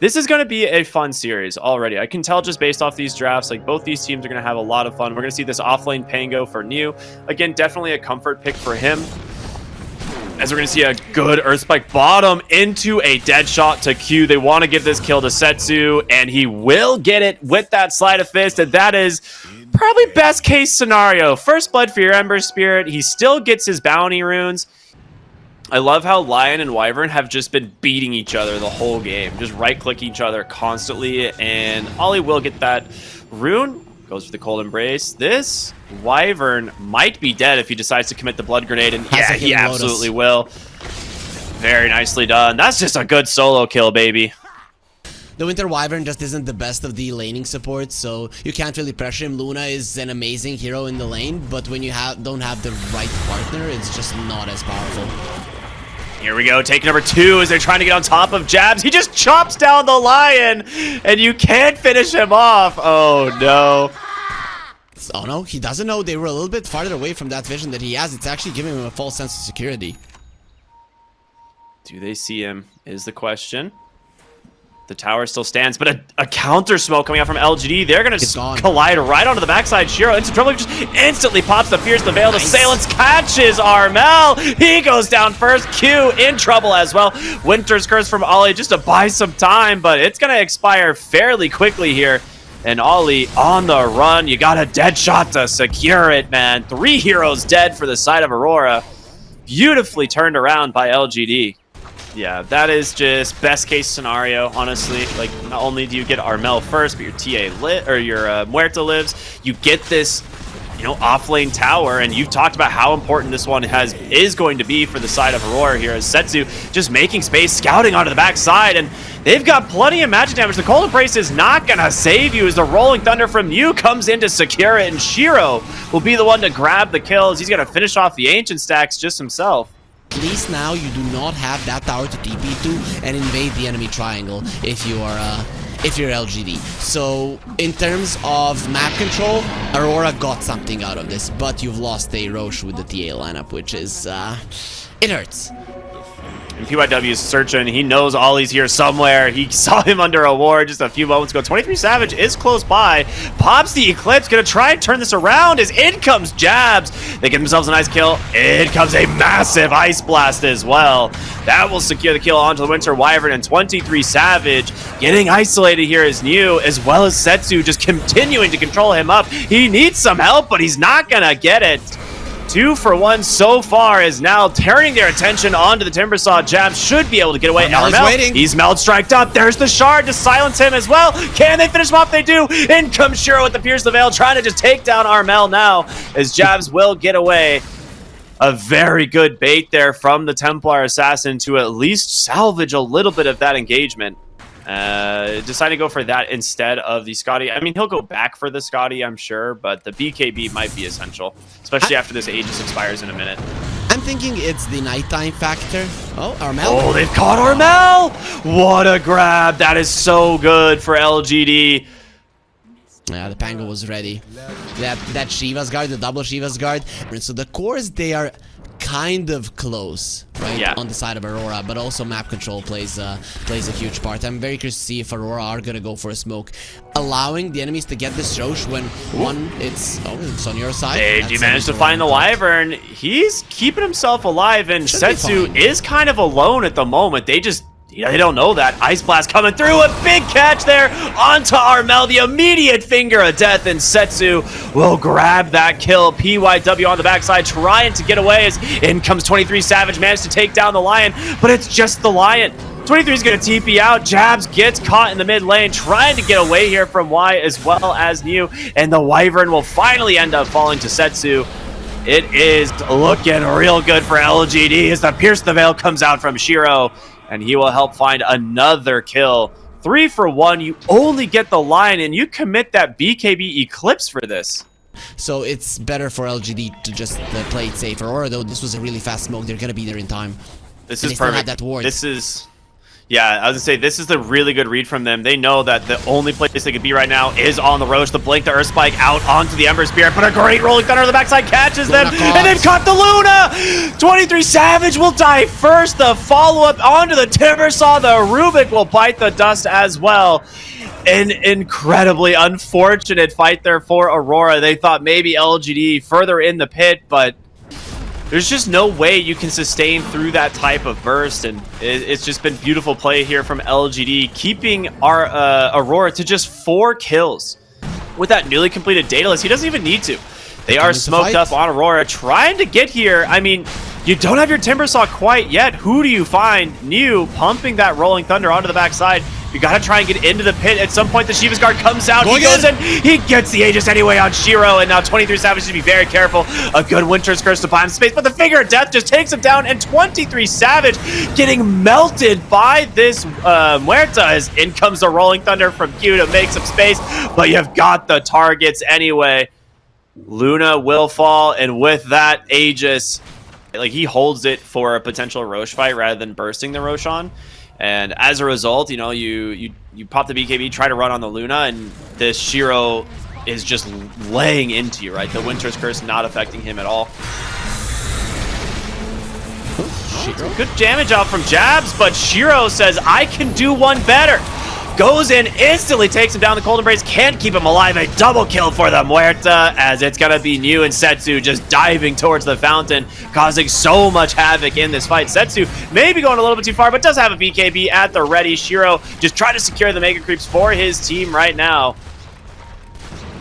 This is going to be a fun series already. I can tell just based off these drafts, like both these teams are going to have a lot of fun. We're going to see this offlane Pango for New. Again, definitely a comfort pick for him. As we're going to see a good Earthspike bottom into a dead shot to Q. They want to give this kill to Setsu, and he will get it with that Sleight of Fist, and that is probably best case scenario. First blood for your Ember Spirit. He still gets his bounty runes. I love how Lion and Wyvern have just been beating each other the whole game. Just right-click each other constantly, and Ollie will get that rune. Goes for the Cold Embrace. This Wyvern might be dead if he decides to commit the Blood Grenade, and yeah, he absolutely will. Very nicely done. That's just a good solo kill, baby. The Winter Wyvern just isn't the best of the laning support, so you can't really pressure him. Luna is an amazing hero in the lane, but when you don't have the right partner, it's just not as powerful. Here we go, take number 2 as they're trying to get on top of Jabz. He just chops down the Lion, and you can't finish him off. Oh, no. Oh, no, he doesn't know. They were a little bit farther away from that vision that he has. It's actually giving him a false sense of security. Do they see him is the question. The tower still stands, but a counter smoke coming out from LGD. They're going to collide right onto the backside. Shiro into trouble, just instantly pops the Pierce the Veiled Assailant, catches Armel. He goes down first. Q in trouble as well. Winter's Curse from Ollie just to buy some time, but it's going to expire fairly quickly here. And Ollie on the run. You got a dead shot to secure it, man. 3 heroes dead for the side of Aurora. Beautifully turned around by LGD. Yeah, that is just best case scenario, honestly. Like, not only do you get Armel first, but your TA or your Muerta lives. You get this, you know, offlane tower, and you've talked about how important this one is going to be for the side of Aurora here as Setsu just making space, scouting onto the backside, and they've got plenty of magic damage. The Cold Embrace is not gonna save you as the Rolling Thunder from you comes in to secure it, and Shiro will be the one to grab the kills. He's gonna finish off the Ancient stacks just himself. At least now you do not have that tower to TP to and invade the enemy triangle if you're LGD. So in terms of map control, Aurora got something out of this, but you've lost a Roche with the TA lineup, which is it hurts. And PYW is searching. He knows Ollie's here somewhere. He saw him under a ward just a few moments ago. 23 Savage is close by. Pops the Eclipse. Gonna try and turn this around as in comes Jabz. They get themselves a nice kill. In comes a massive Ice Blast as well. That will secure the kill onto the Winter Wyvern, and 23 Savage getting isolated here is New, as well as Setsu just continuing to control him up. He needs some help, but he's not gonna get it. 2 for 1 so far is now turning their attention onto the Timbersaw. Jabz should be able to get away. Armel, he's Meld Striked up. There's the Shard to silence him as well. Can they finish him off? They do. In comes Shiro with the Pierce the Veil, trying to just take down Armel now, as Jabz will get away. A very good bait there from the Templar Assassin to at least salvage a little bit of that engagement. Decided to go for that instead of the Scotty. I mean, he'll go back for the Scotty, I'm sure, but the BKB might be essential, especially after this Aegis expires in a minute. I'm thinking it's the nighttime factor. Oh, Armel. Oh, they've caught Armel! What a grab! That is so good for LGD. Yeah, the Pango was ready. That Shiva's guard, the double Shiva's guard. So the cores, they are kind of close, right? Yeah. On the side of Aurora, but also map control plays a huge part. I'm very curious to see if Aurora are gonna go for a smoke, allowing the enemies to get this Roche when it's on your side. Hey, you managed to find the Wyvern. He's keeping himself alive, and Setsu is kind of alone at the moment. They don't know that. Ice Blast coming through. A big catch there onto Armel. The immediate finger of death, and Setsu will grab that kill. PYW on the backside trying to get away as in comes 23 Savage. Managed to take down the Lion, but it's just the Lion. 23 is going to TP out. Jabz gets caught in the mid lane, trying to get away here from Y as well as New, and the Wyvern will finally end up falling to Setsu. It is looking real good for LGD as the Pierce the Veil comes out from Shiro, and he will help find another kill. 3 for 1. You only get the Lion, and you commit that BKB Eclipse for this. So it's better for LGD to just play it safer. Or though this was a really fast smoke, they're gonna be there in time. This is perfect. That ward. This is, Yeah, I was gonna say, this is the really good read from them. They know that the only place they could be right now is on the Roche. The Blink, the Earth Spike out onto the Ember Spirit, but a great Rolling Thunder on the backside catches them, and then caught the Luna! 23 Savage will die first. The follow-up onto the Timbersaw. The Rubik will bite the dust as well. An incredibly unfortunate fight there for Aurora. They thought maybe LGD further in the pit, but there's just no way you can sustain through that type of burst, and it's just been beautiful play here from LGD, keeping our Aurora to just 4 kills. With that newly completed Daedalus, he doesn't even need to. They are smoked up on Aurora, trying to get here. I mean, you don't have your Timbersaw quite yet. Who do you find? New, pumping that Rolling Thunder onto the backside. You gotta try and get into the pit. At some point, the Shiva's Guard comes out. He goes in. He gets the Aegis anyway on Shiro. And now 23 Savage should be very careful. A good Winter's Curse to buy him space. But the Finger of Death just takes him down. And 23 Savage getting melted by this Muerta. As in comes the Rolling Thunder from Q to make some space. But you've got the targets anyway. Luna will fall. And with that, Aegis, like, he holds it for a potential Roche fight rather than bursting the Roshan. And as a result, you know, you pop the BKB, try to run on the Luna, and this Shiro is just laying into you, right? The Winter's Curse not affecting him at all. Oh, good damage out from Jabz, but Shiro says, I can do one better. Goes in, instantly takes him down. The Cold Embrace can't keep him alive. A double kill for the Muerta, as it's going to be New and Setsu just diving towards the fountain, causing so much havoc in this fight. Setsu maybe going a little bit too far, but does have a BKB at the ready. Shiro just trying to secure the Mega Creeps for his team right now.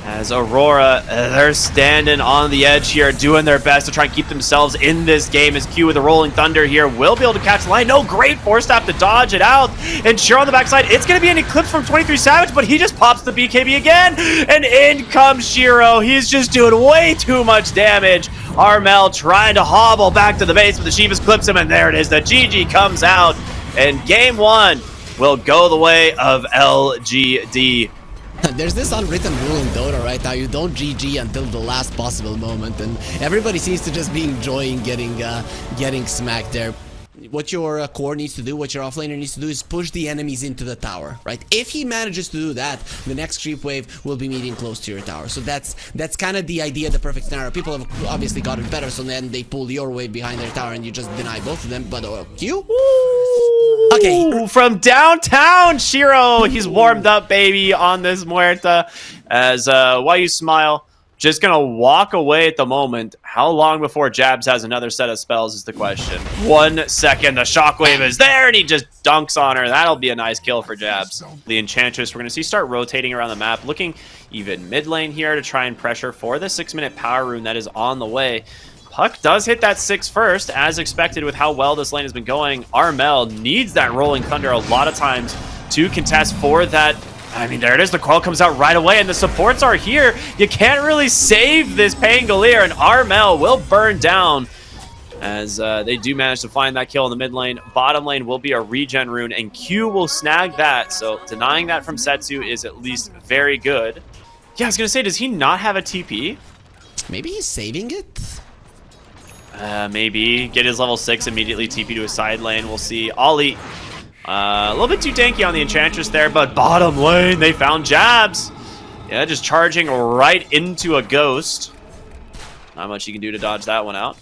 As Aurora, they're standing on the edge here, doing their best to try and keep themselves in this game. As Q with the Rolling Thunder here will be able to catch the line. No, great Force Staff to dodge it out. And Shiro on the backside, it's going to be an Eclipse from 23 Savage, but he just pops the BKB again. And in comes Shiro. He's just doing way too much damage. Armel trying to hobble back to the base, but the Shivas clips him, and there it is. The GG comes out, and game 1 will go the way of LGD. There's this unwritten rule in Dota right now. You don't GG until the last possible moment, and everybody seems to just be enjoying getting smacked there. What your core needs to do, what your offlaner needs to do, is push the enemies into the tower, right? If he manages to do that, the next creep wave will be meeting close to your tower. So that's kind of the idea, the perfect scenario. People have obviously got it better, so then they pull your wave behind their tower and you just deny both of them. But Q? Okay. From downtown, Shiro, he's warmed up, baby, on this Muerta. As while you smile, just gonna walk away at the moment. How long before Jabz has another set of spells is the question. 1 second, the shockwave is there, and he just dunks on her. That'll be a nice kill for Jabz. The Enchantress, we're gonna see start rotating around the map, looking even mid lane here to try and pressure for the 6-minute power rune that is on the way. Puck does hit that 6 first, as expected with how well this lane has been going. Armel needs that Rolling Thunder a lot of times to contest for that. I mean, there it is. The coil comes out right away, and the supports are here. You can't really save this Pangolier, and Armel will burn down as they do manage to find that kill in the mid lane. Bottom lane will be a regen rune, and Q will snag that. So denying that from Setsu is at least very good. Yeah, I was going to say, does he not have a TP? Maybe he's saving it? Maybe. Get his level 6, immediately TP to his side lane. We'll see. Ollie, a little bit too tanky on the Enchantress there, but bottom lane, they found Jabz. Yeah, just charging right into a Ghost. Not much you can do to dodge that one out.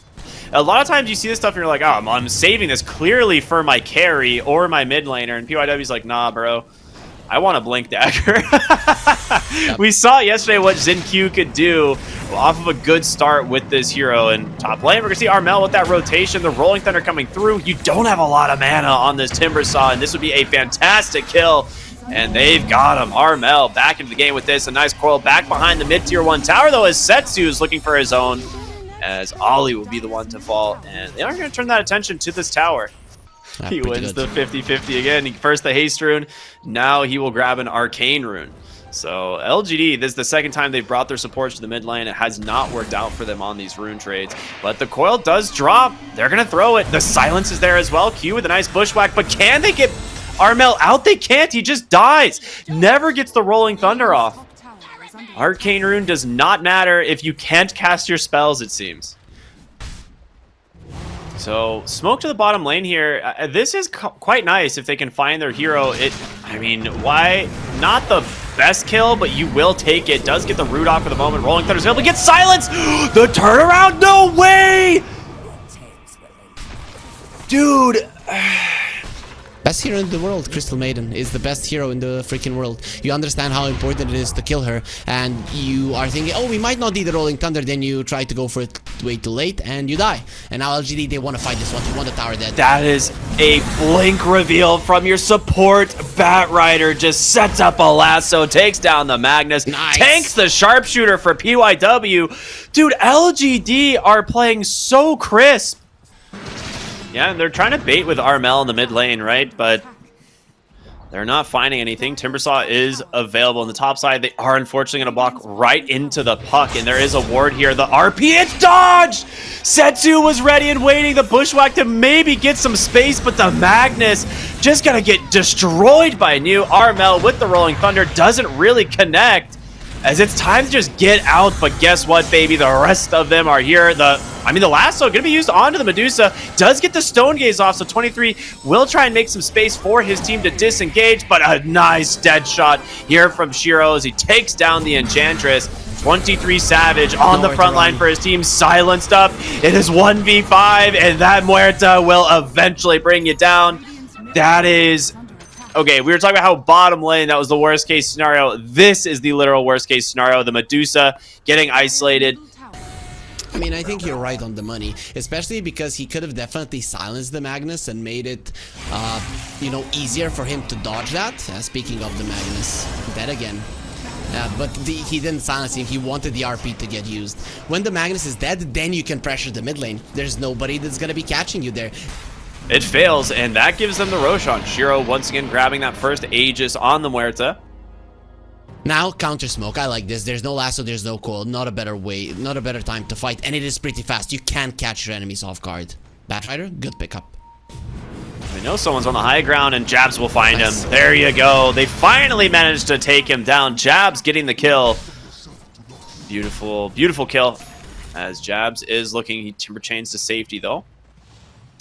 A lot of times you see this stuff and you're like, oh, I'm saving this clearly for my carry or my mid laner, and PYW's like, nah, bro. I want a Blink Dagger. Yep. We saw yesterday what ZinQ could do off of a good start with this hero. And top lane, we're going to see Armel with that rotation, the Rolling Thunder coming through. You don't have a lot of mana on this Timbersaw, and this would be a fantastic kill. And they've got him. Armel back into the game with this. A nice coil back behind the mid-tier 1 tower, though, as Setsu is looking for his own, as Ollie will be the one to fall. And they are going to turn that attention to this tower. He wins the 50-50 again. First the haste rune, now he will grab an arcane rune. So LGD, this is the second time they've brought their supports to the mid lane. It has not worked out for them on these rune trades, but the coil does drop. They're gonna throw it. The silence is there as well. Q with a nice bushwhack, but can they get Armel out? They can't. He just dies. Never gets the Rolling Thunder off. Arcane rune does not matter if you can't cast your spells, it seems. So, smoke to the bottom lane here. This is quite nice if they can find their hero. I mean, why? Not the best kill, but you will take it. Does get the root off for the moment. Rolling Thunder's able to get silence. The turnaround, no way! Dude. Best hero in the world, Crystal Maiden is the best hero in the freaking world. You understand how important it is to kill her, and you are thinking, oh, we might not need the Rolling Thunder, then you try to go for it way too late, and you die. And now LGD, they want to fight this one, they want the tower dead. That is a blink reveal from your support. Batrider just sets up a lasso, takes down the Magnus, nice. Tanks the sharpshooter for PYW. Dude, LGD are playing so crisp. Yeah, and they're trying to bait with Armel in the mid lane, right? But they're not finding anything. Timbersaw is available on the top side. They are unfortunately going to block right into the puck, and there is a ward here. The RP, it's dodged! Setsu was ready and waiting. The bushwhack to maybe get some space, but the Magnus just going to get destroyed by new Armel with the Rolling Thunder. Doesn't really connect, as it's time to just get out. But guess what, baby? The rest of them are here. The lasso going to be used onto the Medusa. Does get the Stone Gaze off, so 23 will try and make some space for his team to disengage, but a nice dead shot here from Shiro as he takes down the Enchantress. 23 Savage on the front line for his team, silenced up. It is 1v5, and that Muerta will eventually bring you down. That is... Okay, we were talking about how bottom lane, that was the worst case scenario. This is the literal worst case scenario. The Medusa getting isolated. I mean, I think you're right on the money, especially because he could have definitely silenced the Magnus and made it, you know, easier for him to dodge that. Speaking of the Magnus, dead again. But he didn't silence him. He wanted the RP to get used. When the Magnus is dead, then you can pressure the mid lane. There's nobody that's going to be catching you there. It fails, and that gives them the Roshan. Shiro once again grabbing that first Aegis on the Muerta. Now, counter smoke. I like this. There's no lasso, there's no coil. Not a better way, not a better time to fight. And it is pretty fast. You can't catch your enemies off guard. Batrider, good pickup. We know someone's on the high ground, and Jabz will find Nice. him. There you go. They finally managed to take him down. Jabz getting the kill. Beautiful, beautiful kill. As Jabz is looking, he timber chains to safety, though.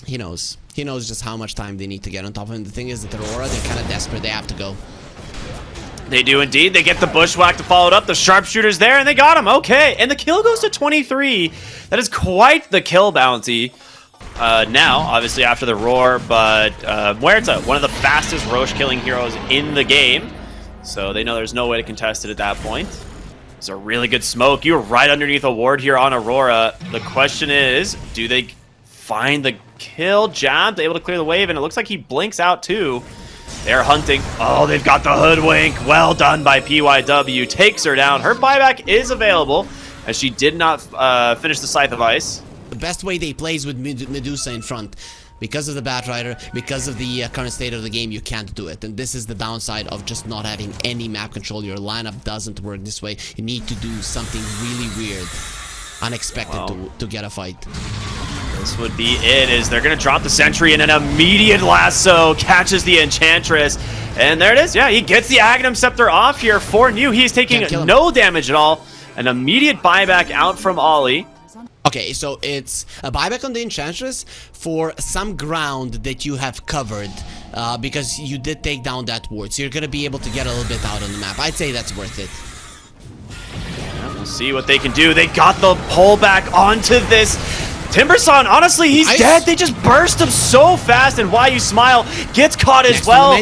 He knows. He knows just how much time they need to get on top of him. The thing is that Aurora, they're kind of desperate. They have to go. They do indeed. They get the bushwhack to follow it up. The sharpshooter's there, and they got him. Okay, and the kill goes to 23. That is quite the kill bounty. Now, obviously after the roar, but Muerta, one of the fastest Roche killing heroes in the game. So they know there's no way to contest it at that point. It's a really good smoke. You're right underneath a ward here on Aurora. The question is, do they find the kill? Jabz able to clear the wave, and it looks like he blinks out too. They're hunting. Oh, they've got the hoodwink. Well done by PYW. Takes her down. Her buyback is available, as she did not finish the Scythe of Ice. The best way they play is with Medusa in front. Because of the Batrider, because of the current state of the game, you can't do it. And this is the downside of just not having any map control. Your lineup doesn't work this way. You need to do something really weird, unexpected to get a fight. This would be it, is they're going to drop the sentry, and an immediate lasso catches the Enchantress. And there it is. Yeah, he gets the Aghanim Scepter off here for New. He's taking no damage at all. An immediate buyback out from Ollie. Okay, so it's a buyback on the Enchantress for some ground that you have covered because you did take down that ward. So you're going to be able to get a little bit out on the map. I'd say that's worth it. Yeah, we'll see what they can do. They got the pullback onto this. Timbersaw, honestly, he's dead. They just burst him so fast, and Why You Smile gets caught as well.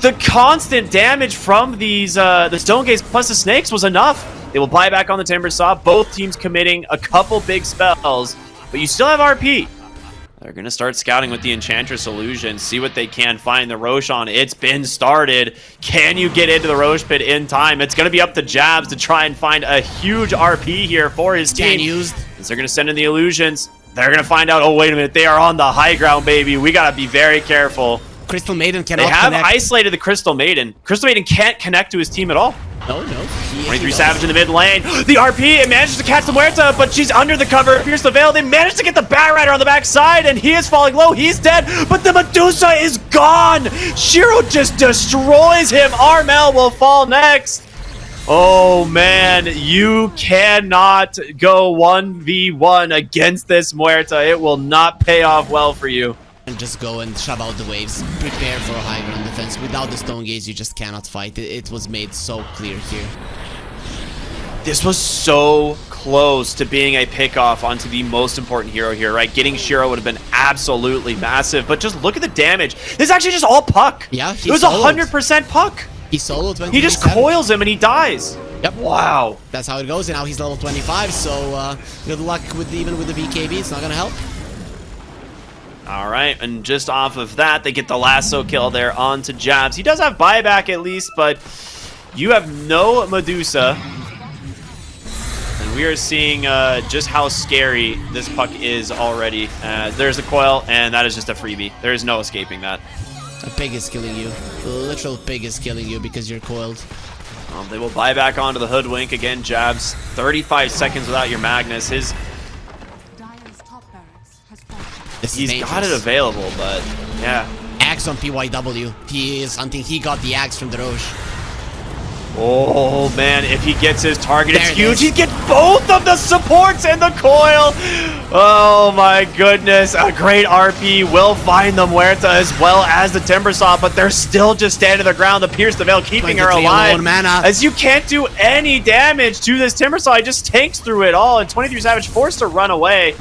The constant damage from these the Stone Gaze plus the Snakes was enough. They will buy back on the Timbersaw. Both teams committing a couple big spells, but you still have RP. They're going to start scouting with the Enchantress Illusion, see what they can find. The Roshan, it's been started. Can you get into the Roche Pit in time? It's going to be up to Jabz to try and find a huge RP here for his team. They're going to send in the Illusions. They're going to find out, oh, wait a minute, they are on the high ground, baby. We got to be very careful. Crystal Maiden cannot connect. They have connect. isolated the Crystal Maiden. Crystal Maiden can't connect to his team at all. No. 23 Savage in the mid lane. The RP, it manages to catch the Muerta, but she's under the cover. Pierce the Veil. They managed to get the Batrider on the backside, and he is falling low. He's dead, but the Medusa is gone. Shiro just destroys him. Armel will fall next. Oh man, you cannot go 1v1 against this Muerta. It will not pay off well for you. And just go and shove out the waves. Prepare for a high ground defense. Without the stone gaze, you just cannot fight. It was made so clear here. This was so close to being a pickoff onto the most important hero here, right? Getting Shiro would have been absolutely massive, but just look at the damage. This is actually just all puck. Yeah, it was 100% puck. He soloed 20. He just coils him and he dies. Yep. Wow. That's how it goes, and now he's level 25, so good luck with even with the BKB. It's not gonna help. All right, and just off of that, they get the lasso kill there onto Jabz. He does have buyback at least, but you have no Medusa. And we are seeing just how scary this puck is already. There's the coil, and that is just a freebie. There is no escaping that. A pig is killing you. A literal pig is killing you because you're coiled. They will buy back onto the hoodwink again. Jabz, 35 seconds without your Magnus. He's got it available, but yeah. Axe on PYW. He is hunting. He got the axe from the Roche. Oh man, if he gets his target, it's huge. He gets both of the supports and the coil. Oh my goodness, a great RP will find the Muerta as well as the Timbersaw, but they're still just standing their ground. The Pierce the Veil keeping her alive, as you can't do any damage to this Timbersaw. He just tanks through it all, and 23 Savage forced to run away.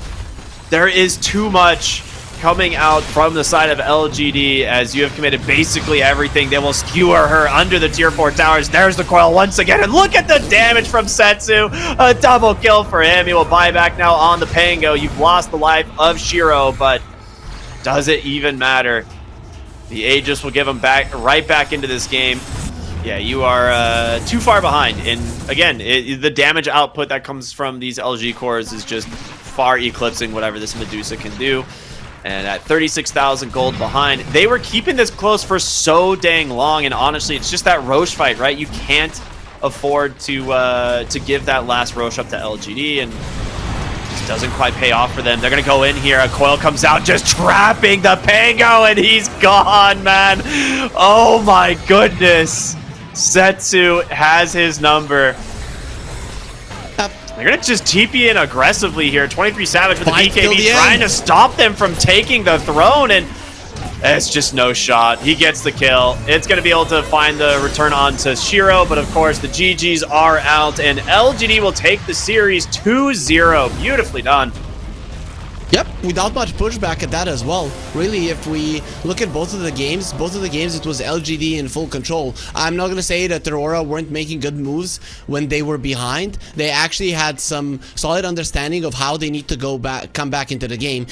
There is too much coming out from the side of LGD as you have committed basically everything. They will skewer her under the tier 4 towers. There's the coil once again, and look at the damage from Setsu. A double kill for him. He will buy back now on the Pango. You've lost the life of Shiro, but does it even matter? The Aegis will give him right back into this game. Yeah, you are too far behind, and again, the damage output that comes from these LG cores is just far eclipsing whatever this Medusa can do. And at 36,000 gold behind, they were keeping this close for so dang long. And honestly, it's just that Roche fight, right? You can't afford to give that last Roche up to LGD, and it just doesn't quite pay off for them. They're gonna go in here. A coil comes out, just trapping the Pango, and he's gone, man. Oh my goodness. Setsu has his number. They're going to just TP in aggressively here. 23 Savage with the BKB trying to stop them from taking the throne, and it's just no shot. He gets the kill. It's going to be able to find the return onto Shiro, but of course the GGs are out, and LGD will take the series 2-0. Beautifully done. Yep, without much pushback at that as well. Really, if we look at both of the games, it was LGD in full control. I'm not going to say that Aurora weren't making good moves when they were behind. They actually had some solid understanding of how they need to come back into the game.